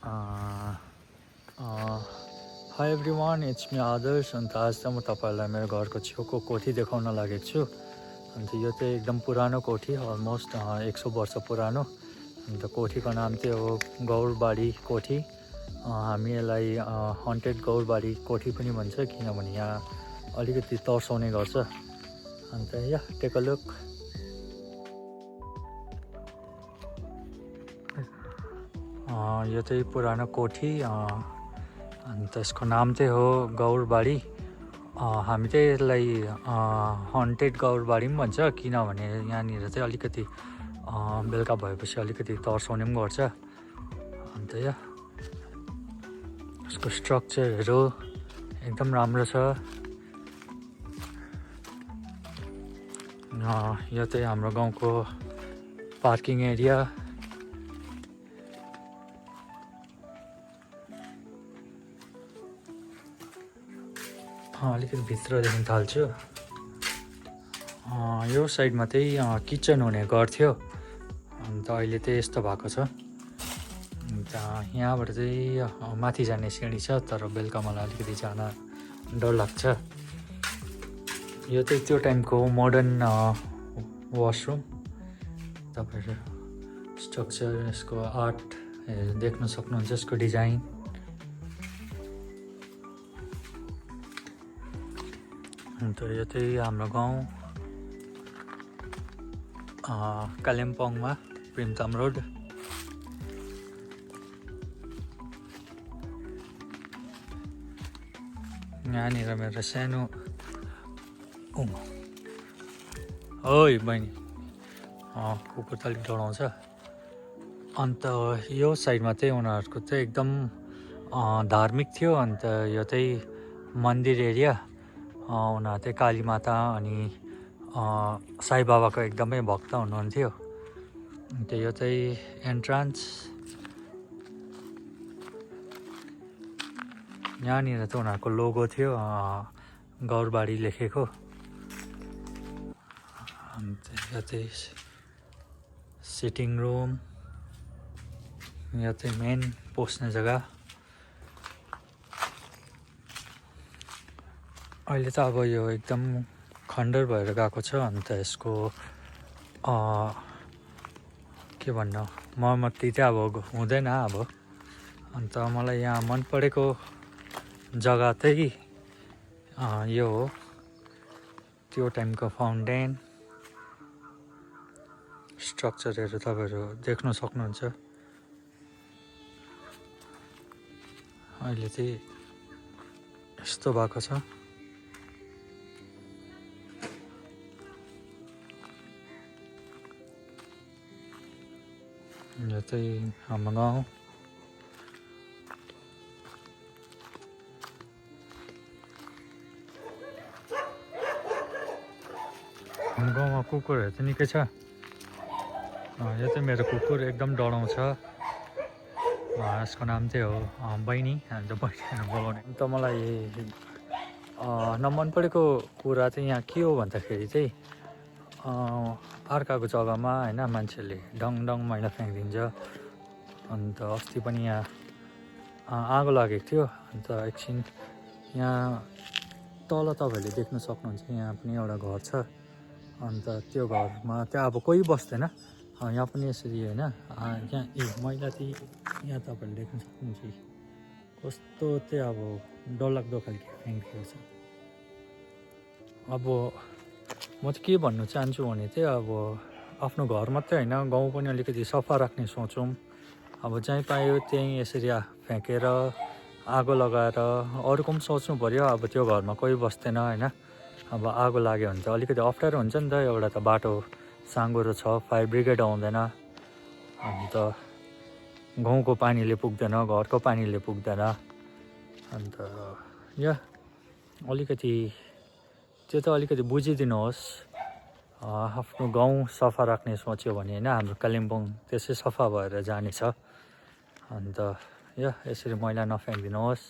High everyone, it's me आदर्श। अन्त आज चाहिँ म तपाईँहरूलाई मेरो घरको छेउको कोठी देखाउन लागेको छु। अन्त यो चाहिँ एकदम पुरानो कोठी, अलमोस्ट 100 वर्ष पुरानो। अन्त कोठीको नाम चाहिँ हो गौरबाडी कोठी। हामी यसलाई हन्टेड गौरबाडी कोठी पनि भन्छ, किनभने यहाँ अलिकति तर्साउने गर्छ। अन्त टेक अ लुक। यो चाहिँ पुरानो कोठी, अन्त यसको नाम चाहिँ हो गौरबाडी। हामी चाहिँ यसलाई हन्टेड गौरबाडी पनि भन्छ, किनभने यहाँनिर चाहिँ अलिकति बेलुका भएपछि अलिकति तर्साउने पनि गर्छ। अन्त यसको स्ट्रक्चरहरू एकदम राम्रो छ। यो चाहिँ हाम्रो गाउँको पार्किङ एरिया। अलिकति भित्रदेखि थाल्छु। यो साइडमा चाहिँ किचन हुने गर्थ्यो, अन्त अहिले चाहिँ यस्तो भएको छ। अन्त यहाँबाट चाहिँ माथि जाने सिँढी छ, तर बेलुका मलाई अलिकति जान डर लाग्छ। यो चाहिँ त्यो टाइमको मोडर्न वासरुम। तपाईँहरू स्ट्रक्चर, यसको आर्ट देख्न सक्नुहुन्छ, यसको डिजाइन। अन्त यो चाहिँ हाम्रो गाउँ कालिम्पोङमा प्रिमताम रोड। यहाँनिर मेरो सानो ओइ बहिनी कुकुर त अलिक डराउँछ। अन्त यो साइडमा चाहिँ उनीहरूको चाहिँ एकदम धार्मिक थियो। अन्त यो चाहिँ मन्दिर एरिया। उनीहरू चाहिँ काली माता अनि साई बाबाको एकदमै भक्त हुनुहुन्थ्यो। अन्त यो चाहिँ एन्ट्रान्स। यहाँनिर चाहिँ उनीहरूको लोगो थियो, गौरबाडी लेखेको। अन्त यो चाहिँ सिटिङ रुम। यो चाहिँ मेन पस्ने जग्गा। अहिले त अब यो एकदम खण्डर भएर गएको छ। अन्त यसको के भन्नु, मर्मती चाहिँ अब हुँदैन अब। अन्त मलाई यहाँ मन परेको जग्गा चाहिँ यो हो, त्यो टाइमको फाउन्टेन। स्ट्रक्चरहरू तपाईँहरू देख्न सक्नुहुन्छ। अहिले चाहिँ यस्तो भएको छ। यो चाहिँ हाम्रो गाउँ। हाम्रो गाउँमा कुकुरहरू चाहिँ निकै छ। यो चाहिँ मेरो कुकुर एकदम डराउँछ। यसको नाम चाहिँ हो बहिनी। अन्त बहिनीहरू बोलाउने। अन्त मलाई नमन परेको कुरा चाहिँ यहाँ के हो भन्दाखेरि चाहिँ अर्काको जग्गामा होइन मान्छेले डङ मैला फ्याँकिदिन्छ। अन्त अस्ति पनि यहाँ आगो लागेको थियो। अन्त एकछिन यहाँ तल तपाईँहरूले देख्न सक्नुहुन्छ, यहाँ पनि एउटा घर छ। अन्त त्यो घरमा चाहिँ अब कोही बस्दैन। यहाँ पनि यसरी होइन, यहाँ मैला चाहिँ यहाँ तपाईँहरूले देख्न सक्नुहुन्छ। कस्तो चाहिँ अब डरलाग्दो खालको फ्याँकिएको छ। अब म चाहिँ के भन्नु चाहन्छु भने चाहिँ अब आफ्नो घर मात्रै होइन, गाउँ पनि अलिकति सफा राख्ने सोचौँ। अब जहीँ पायो त्यहीँ यसरी फ्याँकेर आगो लगाएर अरूको पनि सोच्नु पऱ्यो। अब त्यो घरमा कोही बस्दैन होइन, अब आगो लाग्यो भने त अलिकति अप्ठ्यारो हुन्छ नि त। एउटा त बाटो साँघुरो छ, फायर ब्रिगेड आउँदैन। अन्त गाउँको पानीले पुग्दैन, घरको पानीले पुग्दैन। अन्त अलिकति त्यो त अलिकति बुझिदिनुहोस्। आफ्नो गाउँ सफा राख्ने सोच्यो भने होइन, हाम्रो कालिम्पोङ त्यसै सफा भएर जानेछ। अन्त यसरी मैला नफ्याँकिदिनुहोस्।